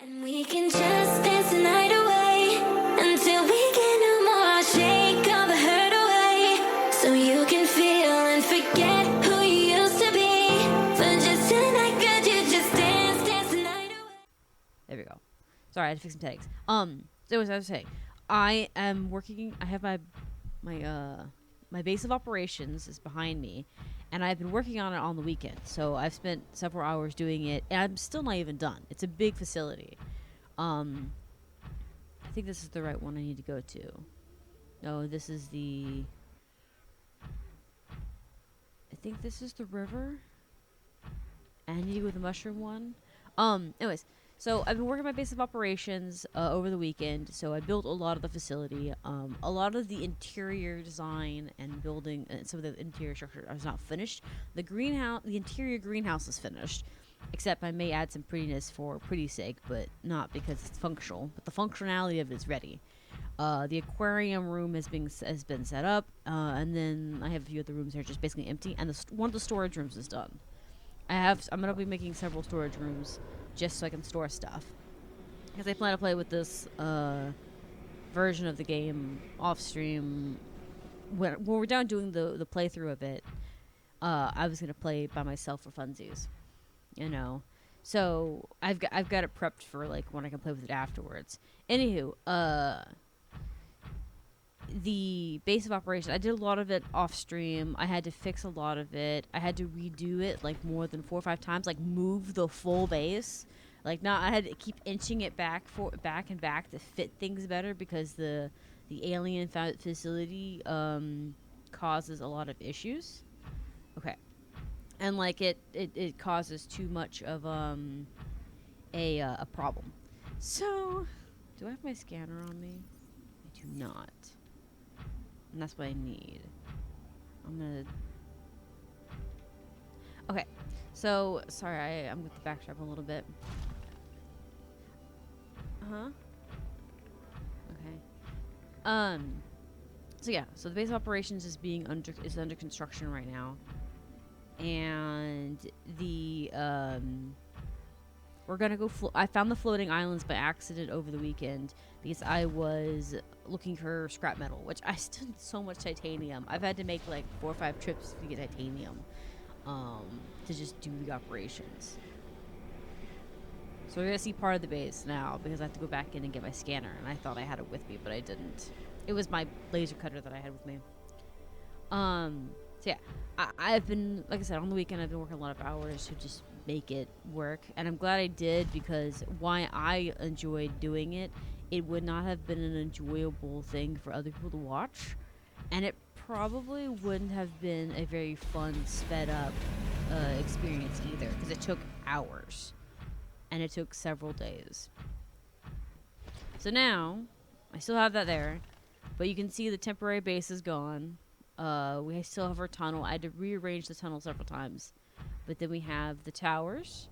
And we can just dance the night away until we can no more. Shake all the hurt away so you can feel and forget who you used to be. For just tonight, could you just dance the night away? There we go. Sorry, I had to fix some settings. So as I was saying, I am working. I have my base of operations is behind me, and I've been working on it on the weekend. So I've spent several hours doing it, and I'm still not even done. It's a big facility. I think this is the right one I need to go to. No, this is the. I think this is the river. And I need to go with the mushroom one. Anyways. So I've been working my base of operations over the weekend. So I built a lot of the facility. A lot of the interior design and building, and some of the interior structure is not finished. The interior greenhouse is finished, except I may add some prettiness for pretty's sake, but not because it's functional. But the functionality of it is ready. The aquarium room has been set up, and then I have a few other rooms that are just basically empty. And one of the storage rooms is done. I'm gonna be making several storage rooms just so I can store stuff, because I plan to play with this version of the game off stream. When we're done doing the playthrough of it, I was gonna play by myself for funsies, you know. So I've got it prepped for like when I can play with it afterwards. Anywho, the base of operation, I did a lot of it off stream. I had to fix a lot of it. I had to redo it like more than 4 or 5 times, like move the full base. Like I had to keep inching it back and back to fit things better, because the alien facility causes a lot of issues. Okay. And like it causes too much of a problem. So, do I have my scanner on me? I do not. And that's what I need. I'm gonna. Okay, so sorry, I'm with the backstrap a little bit. Okay. So yeah, so the base of operations is under construction right now, and the we're gonna go. I found the floating islands by accident over the weekend because I was looking for scrap metal, which I still need so much titanium. I've had to make like 4 or 5 trips to get titanium, to just do the operations. So we're gonna see part of the base now because I have to go back in and get my scanner, and I thought I had it with me, but I didn't. It was my laser cutter that I had with me. So yeah, I've been, like I said, on the weekend I've been working a lot of hours to just make it work, and I'm glad I did, because why I enjoyed doing it, it would not have been an enjoyable thing for other people to watch, and it probably wouldn't have been a very fun, sped up experience either, because it took hours, and it took several days. So now, I still have that there, but you can see the temporary base is gone. We still have our tunnel. I had to rearrange the tunnel several times. But then we have the towers.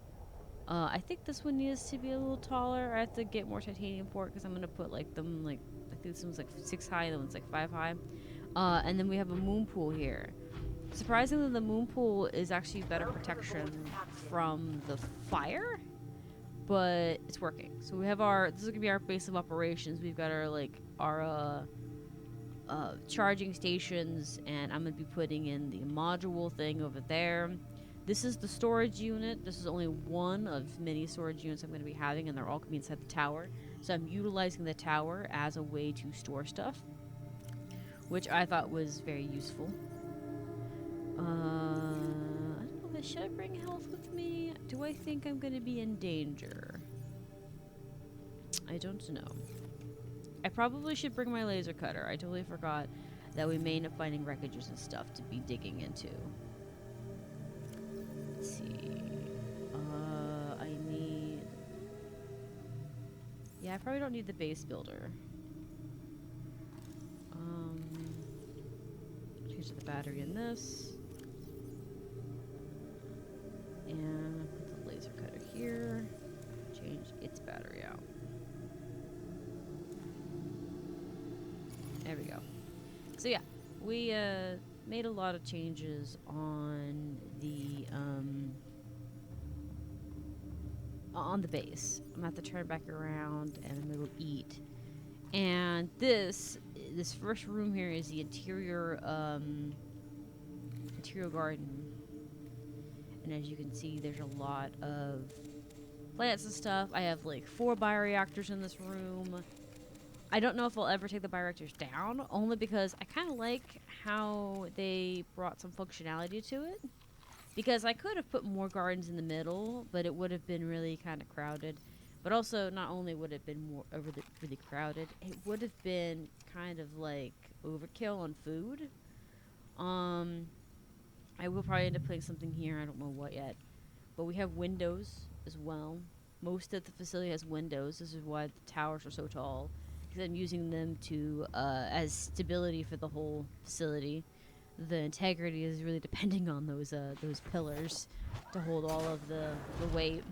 I think this one needs to be a little taller. I have to get more titanium for it, because I'm going to put I think this one's like 6 high, the one's like 5 high. And then we have a moon pool here. Surprisingly, the moon pool is actually better protection from the fire, but it's working. So we have this is going to be our base of operations. We've got our charging stations, and I'm going to be putting in the module thing over there. This is the storage unit. This is only one of many storage units I'm going to be having, and they're all going to be inside the tower. So I'm utilizing the tower as a way to store stuff, which I thought was very useful. I don't know, should I bring health with me? Do I think I'm going to be in danger? I don't know. I probably should bring my laser cutter. I totally forgot that we may end up finding wreckages and stuff to be digging into. Let's see. I need. Yeah, I probably don't need the base builder. Change the battery in this. And put the laser cutter here. Change its battery out. There we go. So yeah, we made a lot of changes on the on the base. I'm gonna have to turn back around and I'm gonna go eat. And this first room here is the interior garden. And as you can see, there's a lot of plants and stuff. I have like 4 bioreactors in this room. I don't know if I'll ever take the bioreactors down, only because I kind of like how they brought some functionality to it. Because I could have put more gardens in the middle, but it would have been really kind of crowded. But also, not only would it have been more really crowded, it would have been kind of like overkill on food. I will probably end up putting something here. I don't know what yet. But we have windows as well. Most of the facility has windows. This is why the towers are so tall. Because I'm using them to as stability for the whole facility. The integrity is really depending on those pillars to hold all of the weight.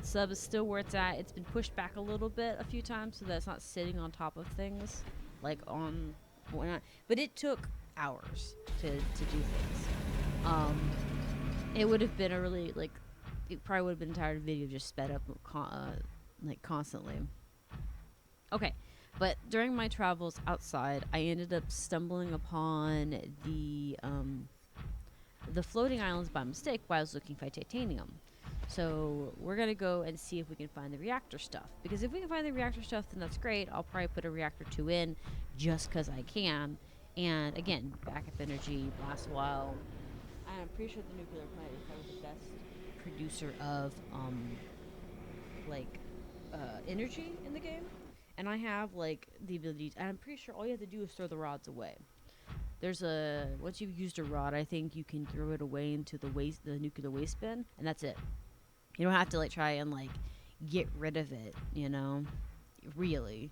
Sub is still where it's at. It's been pushed back a little bit a few times so that it's not sitting on top of things like on but it took hours to do things. It would have been a really it probably would have been an entire video just sped up constantly. Okay. But during my travels outside, I ended up stumbling upon the floating islands by mistake while I was looking for titanium. So we're going to go and see if we can find the reactor stuff. Because if we can find the reactor stuff, then that's great. I'll probably put a reactor 2 in just because I can. And again, backup energy lasts a while. I'm pretty sure the nuclear plant is probably the best producer of energy in the game. And I have the ability and I'm pretty sure all you have to do is throw the rods away. There's once you've used a rod, I think you can throw it away into the nuclear waste bin, and that's it. You don't have to try and get rid of it, really.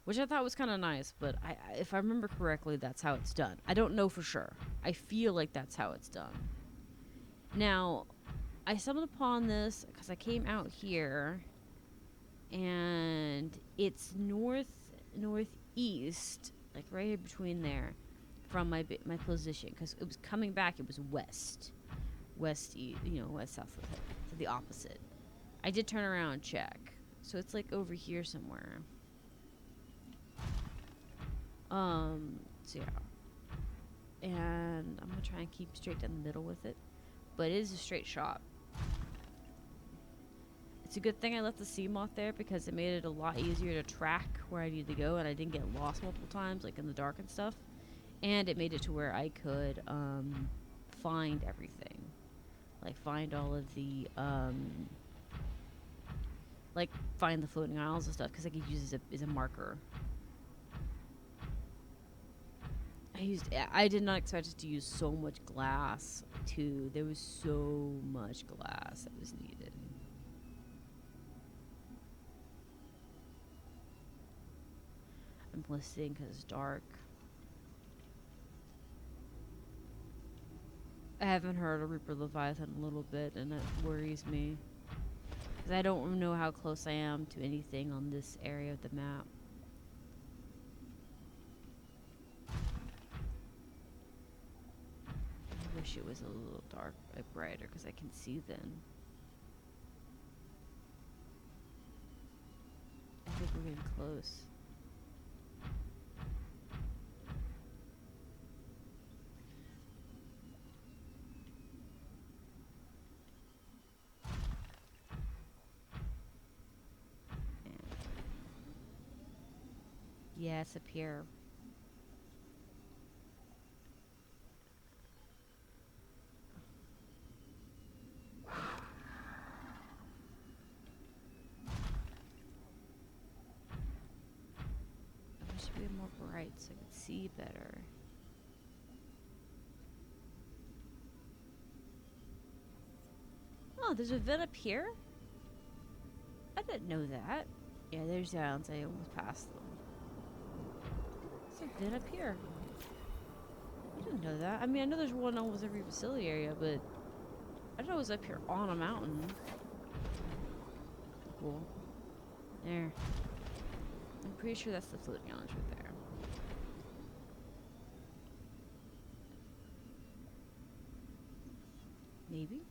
Which I thought was kind of nice, but if I remember correctly, that's how it's done. I don't know for sure. I feel like that's how it's done. Now, I stumbled upon this because I came out here, and it's northeast, right here between there, from my position. Because it was coming back, it was west south. So the opposite. I did turn around and check, so it's over here somewhere. So yeah. And I'm gonna try and keep straight down the middle with it. But it is a straight shot. It's a good thing I left the sea moth there because it made it a lot easier to track where I need to go and I didn't get lost multiple times, in the dark and stuff. And it made it to where I could find everything. Find all of the find the floating isles and stuff because I could use it as a marker. I did not expect it to use so much glass too. There was so much glass that was needed. I'm listening because it's dark. I haven't heard a Reaper Leviathan in a little bit, and that worries me. Because I don't know how close I am to anything on this area of the map. I wish it was a little brighter, because I can see then. I think we're getting close. Yeah, it's up here. I wish it would be more bright so I could see better. Oh, there's a vent up here? I didn't know that. Yeah, there's the islands. I almost passed them. There's a vent up here. I didn't know that. I mean, I know there's one almost every facility area, but I didn't know it was up here on a mountain. Cool. There. I'm pretty sure that's the floating islands right there. Maybe?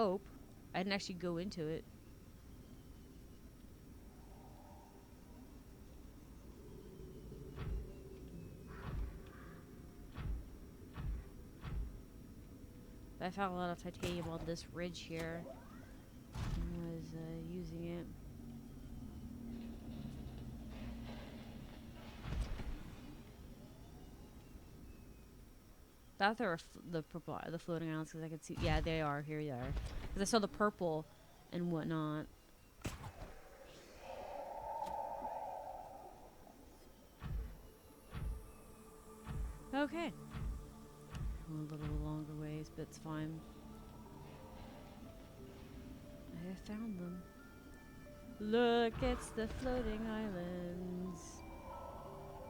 hope. I didn't actually go into it. But I found a lot of titanium on this ridge here. And was using it. Thought they were the purple, the floating islands, because I could see. Yeah, they are. Here they are. Because I saw the purple and whatnot. Okay. A little longer ways, but it's fine. I found them. Look, it's the floating islands.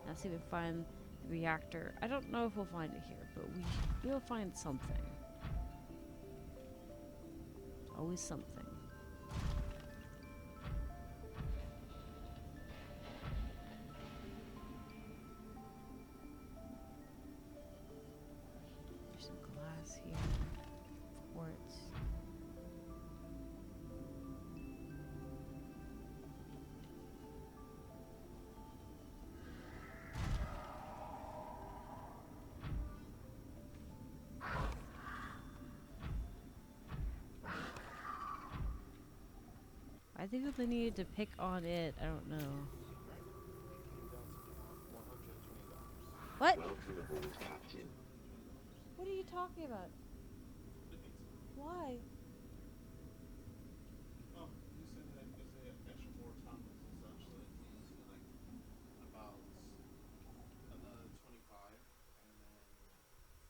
Let's see if we can find the reactor. I don't know if we'll find it here, but we'll find something. Always something. There's some glass here. Quartz. I think they needed to pick on it. I don't know. What? What are you talking about? Why? Oh, you said that because they have extra more tacos and such, so it means like about another 25, and then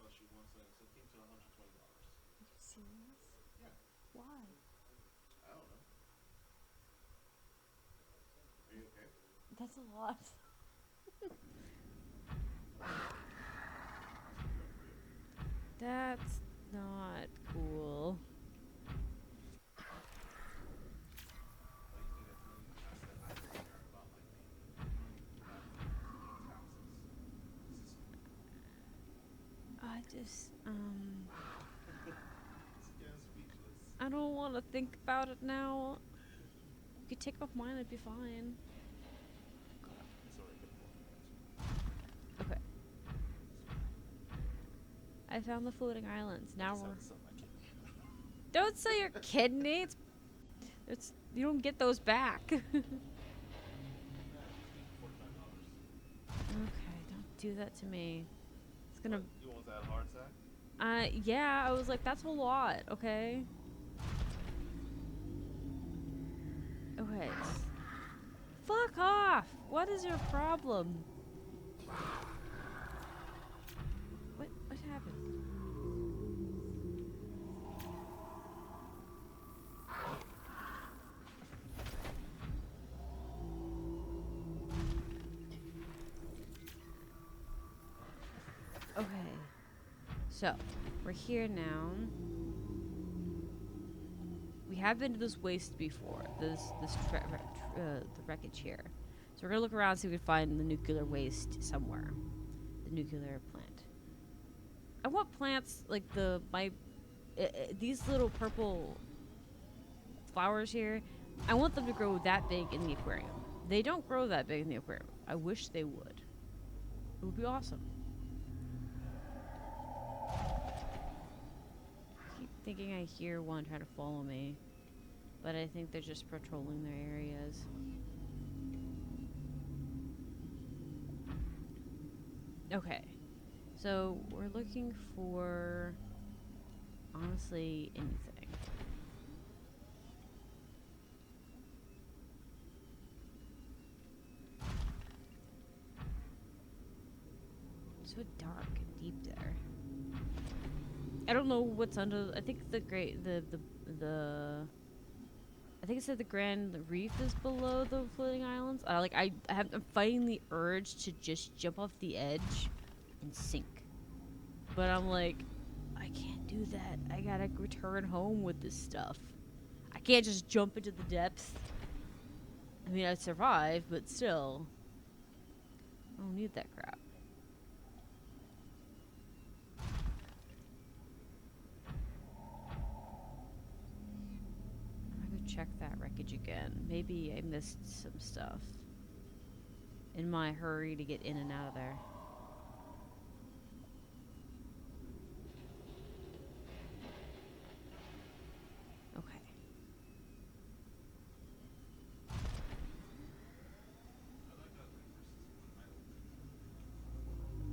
plus you want so it came to $120. Are you serious? Yeah. Why? I don't know. Are you okay? That's a lot. That's not cool. I just, I don't want to think about it now. You could take off mine, it'd be fine. Okay. I found the floating islands. Now we're. Don't say you're kidding me. It's you don't get those back. Okay, don't do that to me. It's gonna. What, you want that hard sack? Yeah. I was like, that's a lot. Okay. Okay. Fuck off. What is your problem? What happened? Okay. So, we're here now. We have been to this waste before. The wreckage here. So we're gonna look around and see if we can find the nuclear waste somewhere. The nuclear plant. I want plants like these little purple flowers here. I want them to grow that big in the aquarium. They don't grow that big in the aquarium. I wish they would. It would be awesome. I keep thinking I hear one trying to follow me, but I think they're just patrolling their areas. Okay, so we're looking for honestly anything. So dark and deep there. I don't know what's under. I think the I think it said the Grand Reef is below the floating islands. I'm fighting the urge to just jump off the edge and sink, but I'm like, I can't do that. I gotta return home with this stuff. I can't just jump into the depths. I mean, I'd survive, but still, I don't need that crap. check that wreckage again. Maybe I missed some stuff in my hurry to get in and out of there. Okay.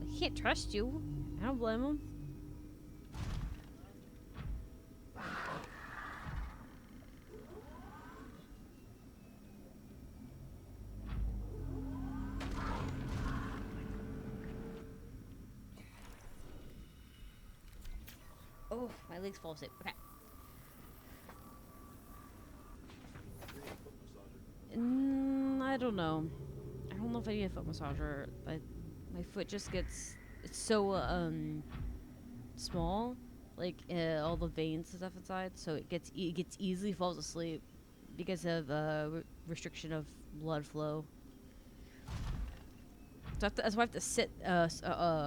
I can't trust you. I don't blame him. Oh, my legs fall asleep. Okay. I don't know. I don't know if I need a foot massager. My foot just gets, it's so small, like all the veins and stuff inside, so it gets easily falls asleep because of restriction of blood flow. So that's why I have to sit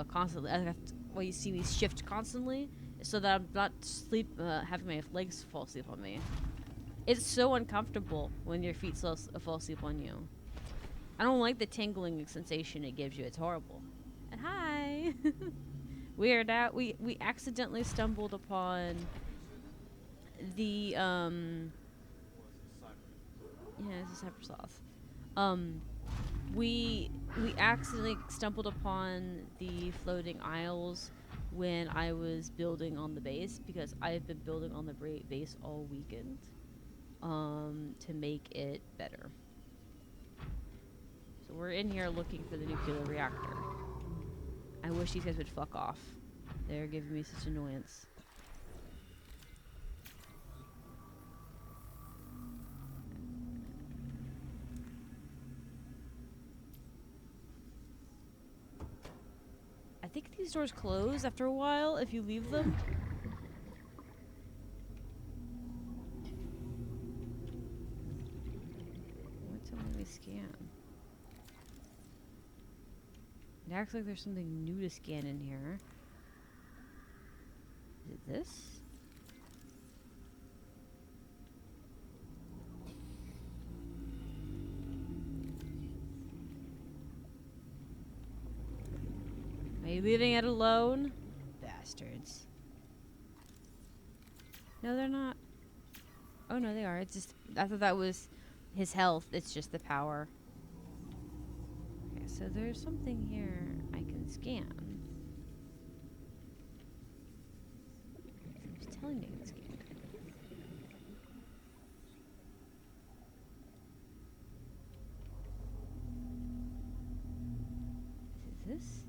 constantly. You see me shift constantly, so that I'm not having my legs fall asleep on me. It's so uncomfortable when your feet fall asleep on you. I don't like the tingling sensation it gives you. It's horrible. And hi, we accidentally stumbled upon the yeah, it's a cybersauce. We accidentally stumbled upon the floating isles when I was building on the base, because I've been building on the base all weekend to make it better. So we're in here looking for the nuclear reactor. I wish these guys would fuck off. They're giving me such annoyance. I think these doors close after a while if you leave them. What's it let me scan? It acts like there's something new to scan in here. Is it this? Are you leaving it alone? Bastards. No, they're not. Oh, no, they are. It's just, I thought that was his health. It's just the power. Okay, so there's something here I can scan. It's telling me I can scan it. Is this?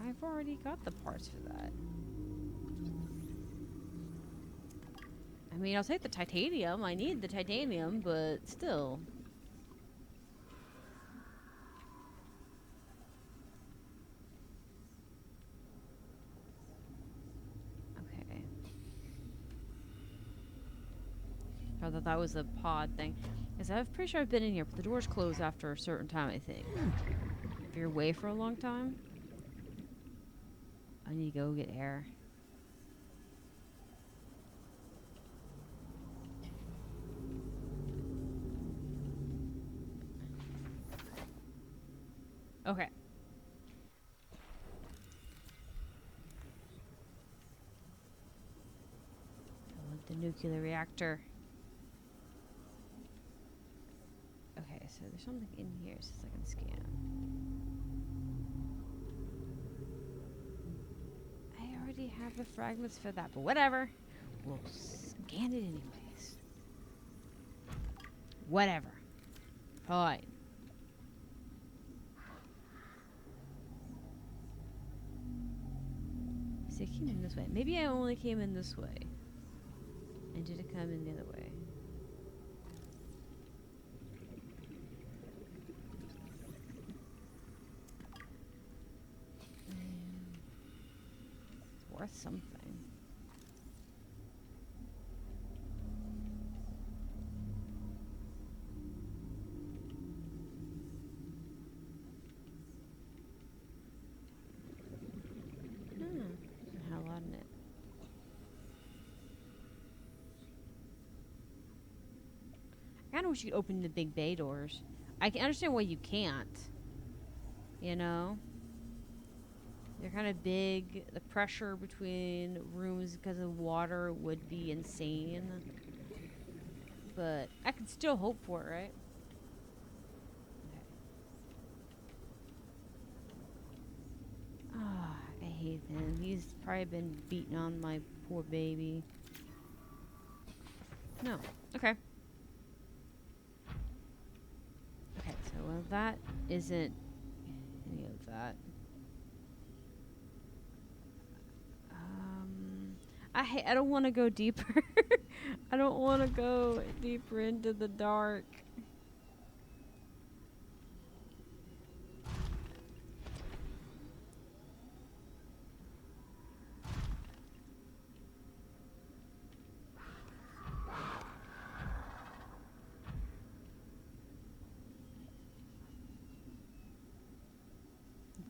I've already got the parts for that. I mean, I'll take the titanium. I need the titanium, but still. Okay. I thought that was a pod thing. Because I'm pretty sure I've been in here, but the doors close after a certain time, I think. If you're away for a long time. I need to go get air. Okay. The nuclear reactor. Okay, so there's something in here since I can scan. I already have the fragments for that, but whatever. We'll scan it anyways. Whatever. Fine. See, I came in this way. Maybe I only came in this way. And did it come in the other way? It's worth something. How on it? kind of wish you could open the big bay doors. I can understand why you can't. You know? They're kind of big. The pressure between rooms because of water would be insane. But I can still hope for it, right? Ah, I hate him. He's probably been beating on my poor baby. No. Okay. Okay, so well, that isn't any of that. I don't want to go deeper. I don't want to go deeper into the dark.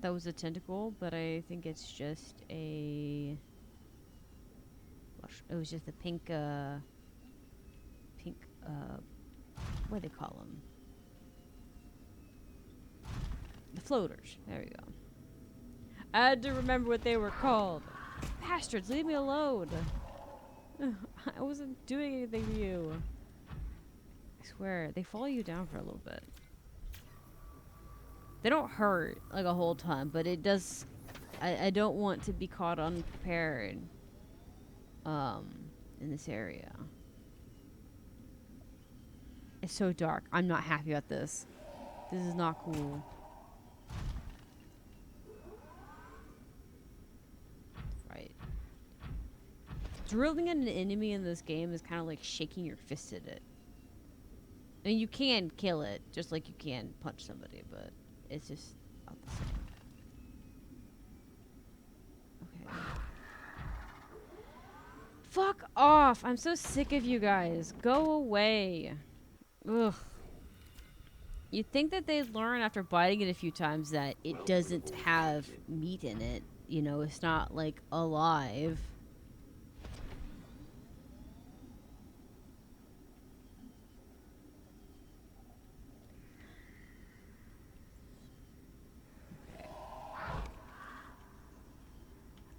That was a tentacle, but I think it's just a... It was just a pink, what do they call them? The floaters. There we go. I had to remember what they were called. Bastards, leave me alone. I wasn't doing anything to you. I swear, they follow you down for a little bit. They don't hurt like a whole ton, but it does. I don't want to be caught unprepared. In this area. It's so dark. I'm not happy about this. This is not cool. Right. Drilling at an enemy in this game is kind of like shaking your fist at it. I mean, you can kill it, just like you can punch somebody, but it's just not the same. Okay. Fuck off! I'm so sick of you guys. Go away. Ugh. You'd think that they'd learn after biting it a few times that it doesn't have meat in it. You know, it's not, like, alive.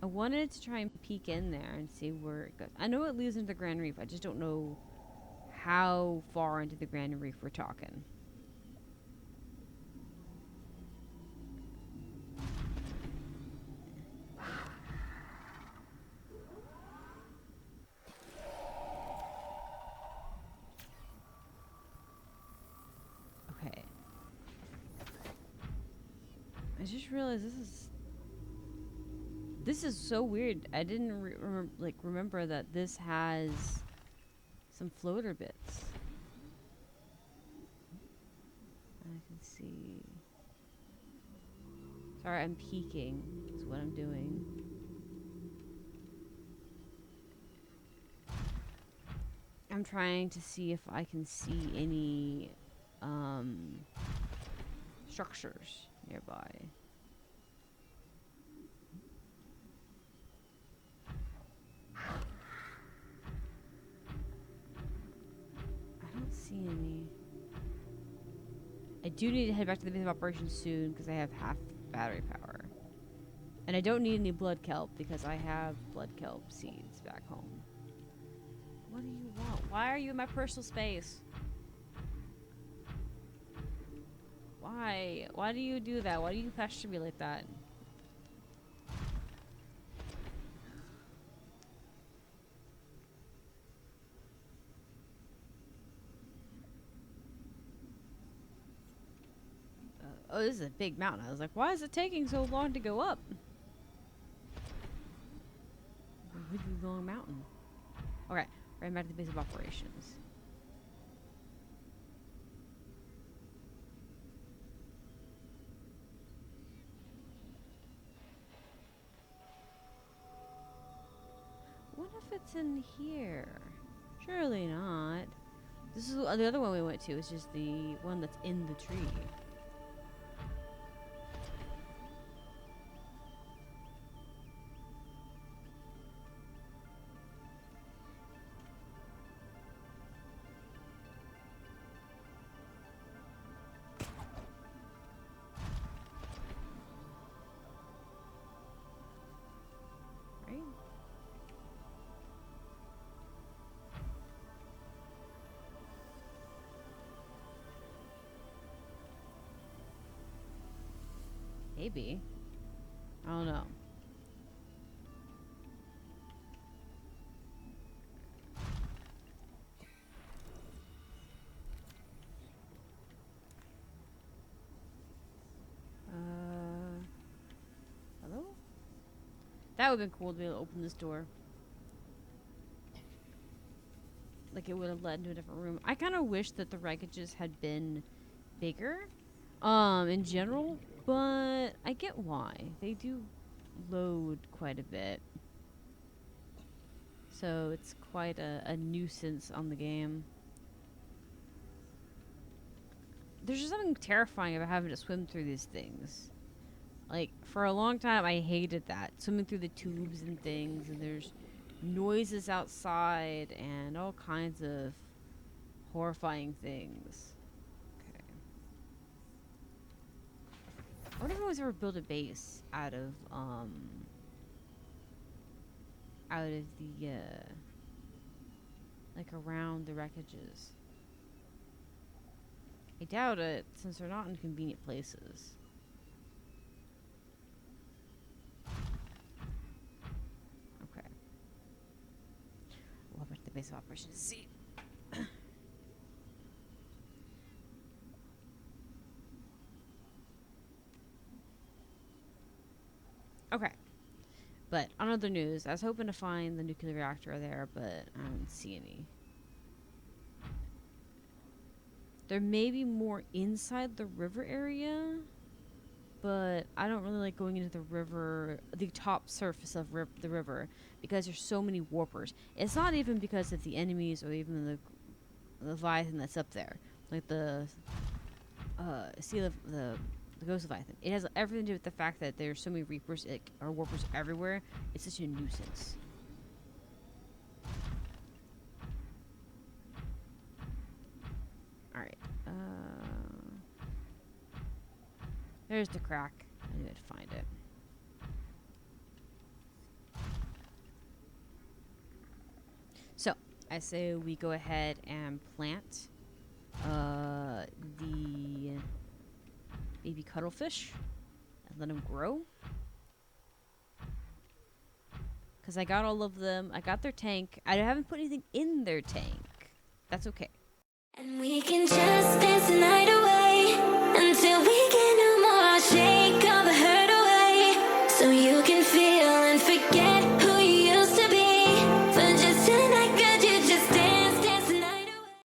I wanted to try and peek in there and see where it goes. I know it leads into the Grand Reef. I just don't know how far into the Grand Reef we're talking. Okay. I just realized this is so weird. I didn't remember that this has some floater bits. I can see. Sorry, I'm peeking. Is what I'm doing. I'm trying to see if I can see any structures nearby. I don't see any. I do need to head back to the base of operations soon because I have half battery power. And I don't need any blood kelp because I have blood kelp seeds back home. What do you want? Why are you in my personal space? Why? Why do you do that? Why do you pester me like that? Oh, this is a big mountain. I was like, why is it taking so long to go up? A really long mountain. Okay, right back to the base of operations. What if it's in here? Surely not. This is the other one we went to. It's just the one that's in the tree. Maybe. I don't know. Hello? That would have been cool to be able to open this door. Like it would have led into a different room. I kind of wish that the wreckages had been bigger, in general, but I get why. They do load quite a bit. So it's quite a nuisance on the game. There's just something terrifying about having to swim through these things. Like, for a long time, I hated that. Swimming through the tubes and things, and there's noises outside, and all kinds of horrifying things. Okay. I wonder if anyone's ever built a base out of the, like, around the wreckages. I doubt it, since they're not in convenient places. Okay. We'll go to the base of operations to see. Okay. But on other news, I was hoping to find the nuclear reactor there, but I don't see any. There may be more inside the river area, but I don't really like going into the river, the top surface of the river, because there's so many warpers. It's not even because of the enemies or even the Leviathan that's up there, like the Ghost Leviathan. It has everything to do with the fact that there's so many reapers or warpers everywhere. It's such a nuisance. Alright. There's the crack. I knew I'd find it. So, I say we go ahead and plant the baby cuttlefish and let them grow. Because I got all of them. I got their tank. I haven't put anything in their tank. That's okay. And we can just dance the night away until we get no more. Shake all the hurt away so you can feel and forget who you used to be. For just tonight, could you just dance the night away?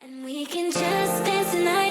And we can just dance the night